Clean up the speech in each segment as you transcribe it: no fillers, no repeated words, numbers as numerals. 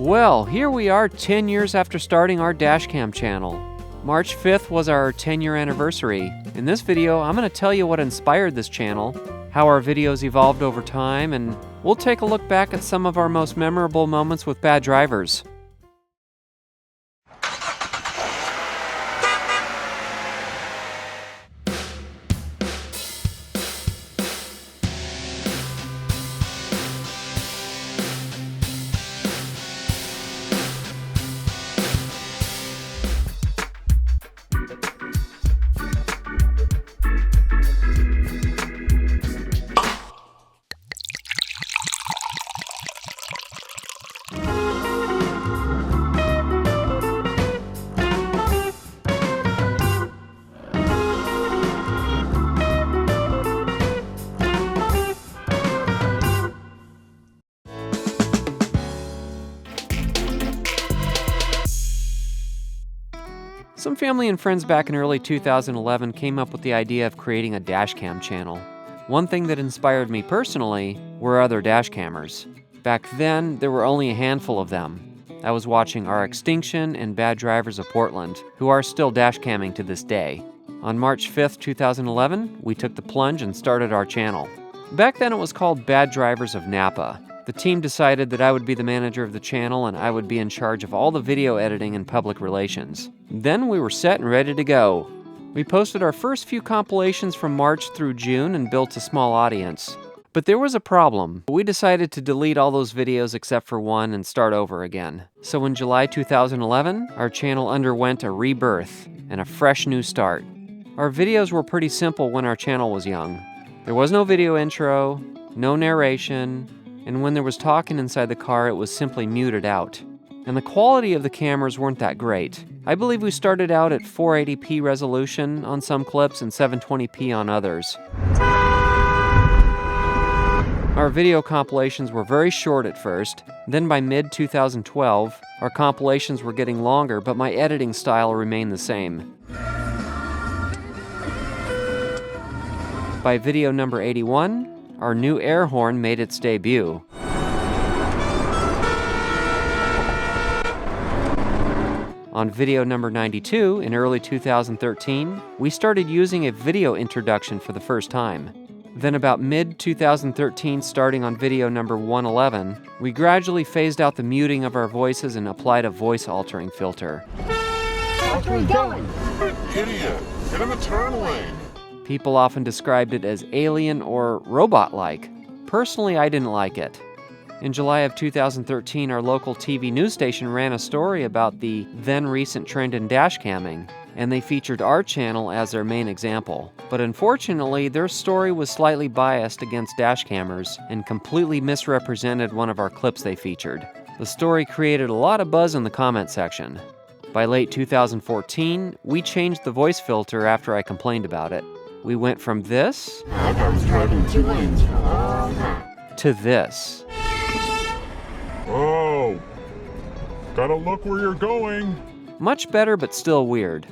Well, here we are 10 years after starting our DashCam channel. March 5th was our 10-year anniversary. In this video, I'm going to tell you what inspired this channel, how our videos evolved over time, and we'll take a look back at some of our most memorable moments with bad drivers. Some family and friends back in early 2011 came up with the idea of creating a DashCam channel. One thing that inspired me personally were other dashcammers. Back then, there were only a handful of them. I was watching Our Extinction and Bad Drivers of Portland, who are still dashcamming to this day. On March 5th, 2011, we took the plunge and started our channel. Back then it was called Bad Drivers of Napa. The team decided that I would be the manager of the channel and I would be in charge of all the video editing and public relations. Then we were set and ready to go. We posted our first few compilations from March through June and built a small audience. But there was a problem. We decided to delete all those videos except for one and start over again. So in July 2011, our channel underwent a rebirth and a fresh new start. Our videos were pretty simple when our channel was young. There was no video intro, no narration, and when there was talking inside the car, it was simply muted out. And the quality of the cameras weren't that great. I believe we started out at 480p resolution on some clips and 720p on others. Our video compilations were very short at first. Then by mid-2012, our compilations were getting longer, but my editing style remained the same. By video number 81, our new air horn made its debut. On video number 92, in early 2013, we started using a video introduction for the first time. Then about mid-2013, starting on video number 111, we gradually phased out the muting of our voices and applied a voice-altering filter. Where are we going? Idiot! Get in the turn lane! People often described it as alien or robot-like. Personally, I didn't like it. In July of 2013, our local TV news station ran a story about the then-recent trend in dashcamming, and they featured our channel as their main example. But unfortunately, their story was slightly biased against dashcammers and completely misrepresented one of our clips they featured. The story created a lot of buzz in the comment section. By late 2014, we changed the voice filter after I complained about it. We went from this That guy was driving 2 lanes for all that. to this. Oh! Gotta look where you're going! Much better, but still weird.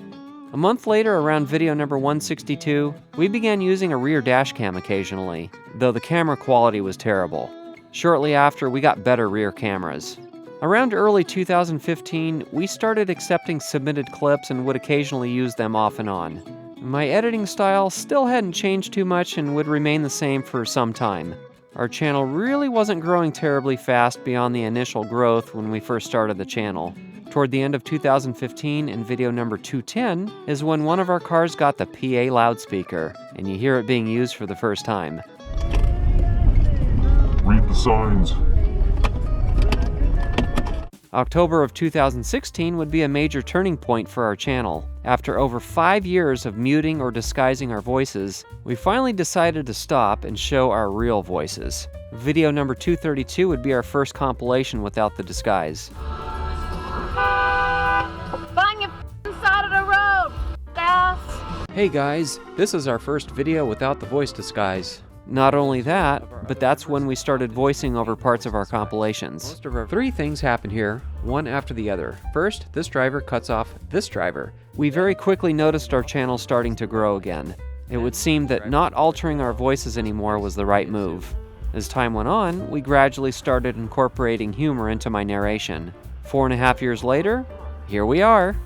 A month later, around video number 162, we began using a rear dashcam occasionally, though the camera quality was terrible. Shortly after, we got better rear cameras. Around early 2015, we started accepting submitted clips and would occasionally use them off and on. My editing style still hadn't changed too much and would remain the same for some time. Our channel really wasn't growing terribly fast beyond the initial growth when we first started the channel. Toward the end of 2015, in video number 210, is when one of our cars got the PA loudspeaker, and you hear it being used for the first time. Read the signs. October of 2016 would be a major turning point for our channel. After over 5 years of muting or disguising our voices, we finally decided to stop and show our real voices. Video number 232 would be our first compilation without the disguise. Find your side of the road, ass. Hey guys, this is our first video without the voice disguise. Not only that, but that's when we started voicing over parts of our compilations. 3 things happen here, one after the other. First, this driver cuts off this driver. We very quickly noticed our channel starting to grow again. It would seem that not altering our voices anymore was the right move. As time went on, we gradually started incorporating humor into my narration. 4.5 years later, here we are.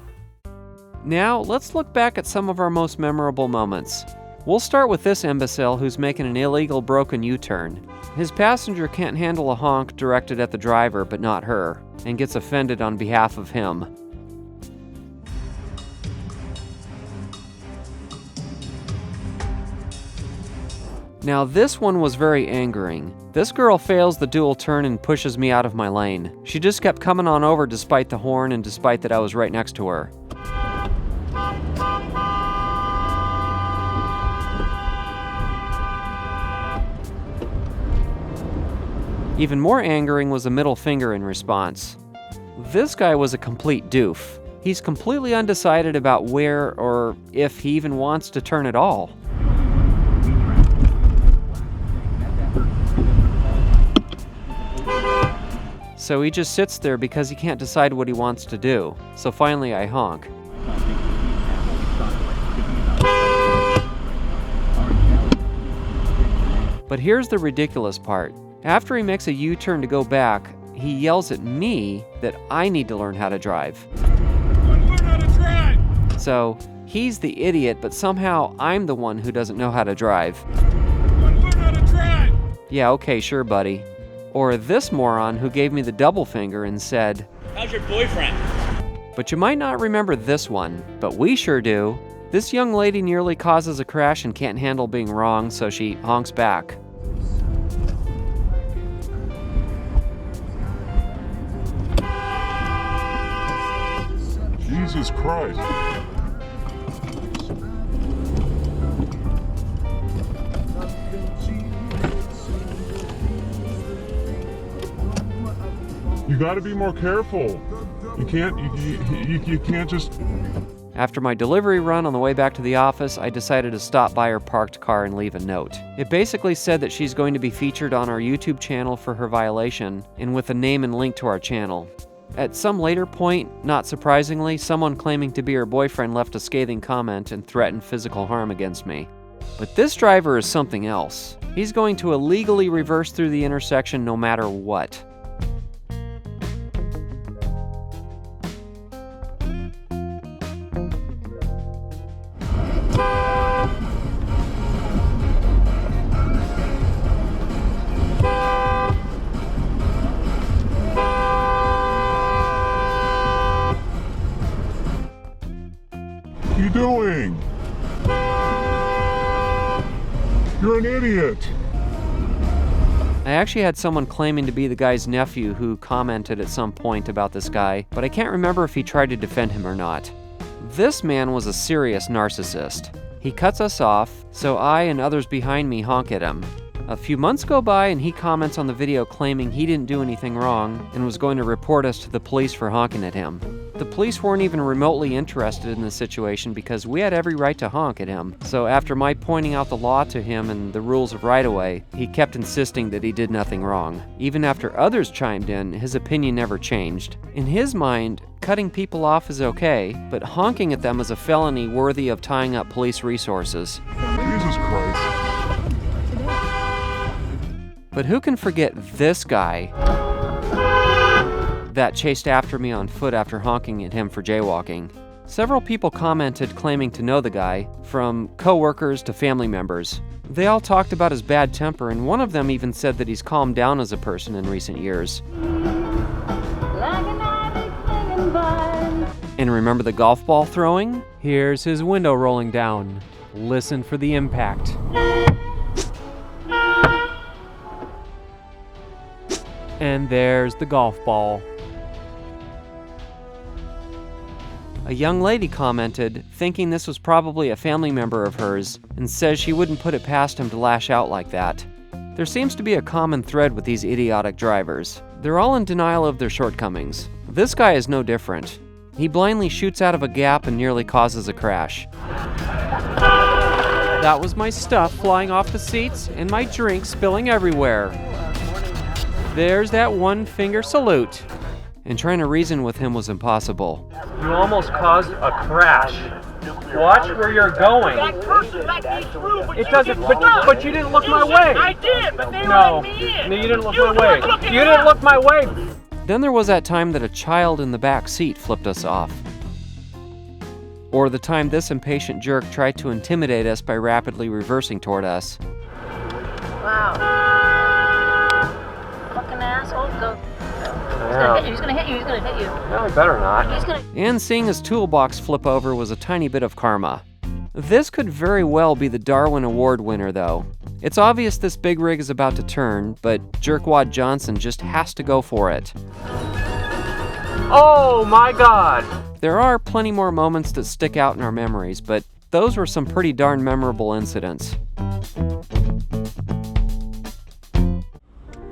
Now, let's look back at some of our most memorable moments. We'll start with this imbecile who's making an illegal broken U-turn. His passenger can't handle a honk directed at the driver but not her, and gets offended on behalf of him. Now this one was very angering. This girl fails the dual turn and pushes me out of my lane. She just kept coming on over despite the horn and despite that I was right next to her. Even more angering was a middle finger in response. This guy was a complete doof. He's completely undecided about where or if he even wants to turn at all. So he just sits there because he can't decide what he wants to do. So finally I honk. But here's the ridiculous part. After he makes a U-turn to go back, he yells at me that I need to learn how to drive. Learn how to drive! So he's the idiot, but somehow I'm the one who doesn't know how to drive. Learn how to drive! Yeah, okay, sure, buddy. Or this moron who gave me the double finger and said, How's your boyfriend? but you might not remember this one, but we sure do. This young lady nearly causes a crash and can't handle being wrong, so she honks back. Jesus Christ. You gotta be more careful. You can't just... After my delivery run on the way back to the office, I decided to stop by her parked car and leave a note. It basically said that she's going to be featured on our YouTube channel for her violation, and with a name and link to our channel. At some later point, not surprisingly, someone claiming to be her boyfriend left a scathing comment and threatened physical harm against me. But this driver is something else. He's going to illegally reverse through the intersection no matter what. What are you doing? You're an idiot. I actually had someone claiming to be the guy's nephew who commented at some point about this guy, but I can't remember if he tried to defend him or not. This man was a serious narcissist. He cuts us off, so I and others behind me honk at him. A few months go by and he comments on the video claiming he didn't do anything wrong and was going to report us to the police for honking at him. The police weren't even remotely interested in the situation because we had every right to honk at him. So after my pointing out the law to him and the rules of right-of-way, he kept insisting that he did nothing wrong. Even after others chimed in, his opinion never changed. In his mind, cutting people off is okay, but honking at them is a felony worthy of tying up police resources. Jesus Christ. But who can forget this guy that chased after me on foot after honking at him for jaywalking? Several people commented claiming to know the guy, from co-workers to family members. They all talked about his bad temper, and one of them even said that he's calmed down as a person in recent years. And remember the golf ball throwing? Here's his window rolling down. Listen for the impact. And there's the golf ball. A young lady commented, thinking this was probably a family member of hers, and says she wouldn't put it past him to lash out like that. There seems to be a common thread with these idiotic drivers. They're all in denial of their shortcomings. This guy is no different. He blindly shoots out of a gap and nearly causes a crash. That was my stuff flying off the seats and my drink spilling everywhere. There's that one finger salute. And trying to reason with him was impossible. You almost caused a crash. Watch where you're going. That person let me through, but It you doesn't, didn't but you didn't look my way. I did, but they No, let me in. no, you didn't look You my way. weren't looking You didn't up. look my way. Then there was that time that a child in the back seat flipped us off. Or the time this impatient jerk tried to intimidate us by rapidly reversing toward us. Wow. Fucking asshole. Go. He's gonna hit you. He's gonna hit you. No, he better not. He's gonna. And seeing his toolbox flip over was a tiny bit of karma. This could very well be the Darwin Award winner, though. It's obvious this big rig is about to turn, but Jerkwad Johnson just has to go for it. Oh my God! There are plenty more moments that stick out in our memories, but those were some pretty darn memorable incidents.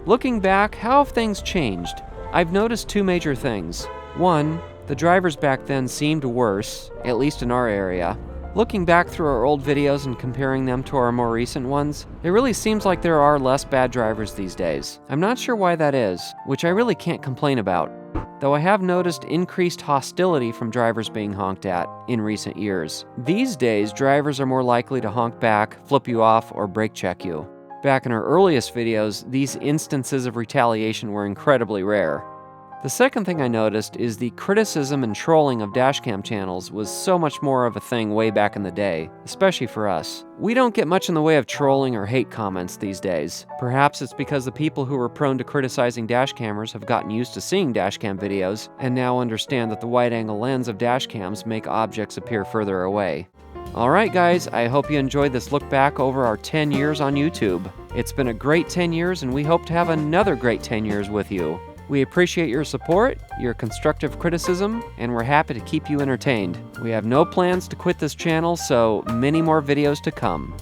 Looking back, how have things changed? I've noticed two major things. One, the drivers back then seemed worse, at least in our area. Looking back through our old videos and comparing them to our more recent ones, it really seems like there are less bad drivers these days. I'm not sure why that is, which I really can't complain about. Though I have noticed increased hostility from drivers being honked at in recent years. These days, drivers are more likely to honk back, flip you off, or brake check you. Back in our earliest videos, these instances of retaliation were incredibly rare. The second thing I noticed is the criticism and trolling of dashcam channels was so much more of a thing way back in the day, especially for us. We don't get much in the way of trolling or hate comments these days. Perhaps it's because the people who were prone to criticizing dash cameras have gotten used to seeing dashcam videos and now understand that the wide-angle lens of dashcams make objects appear further away. Alright guys, I hope you enjoyed this look back over our 10 years on YouTube. It's been a great 10 years and we hope to have another great 10 years with you. We appreciate your support, your constructive criticism, and we're happy to keep you entertained. We have no plans to quit this channel, so many more videos to come.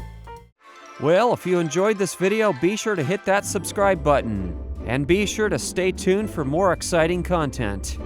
Well, if you enjoyed this video, be sure to hit that subscribe button. And be sure to stay tuned for more exciting content.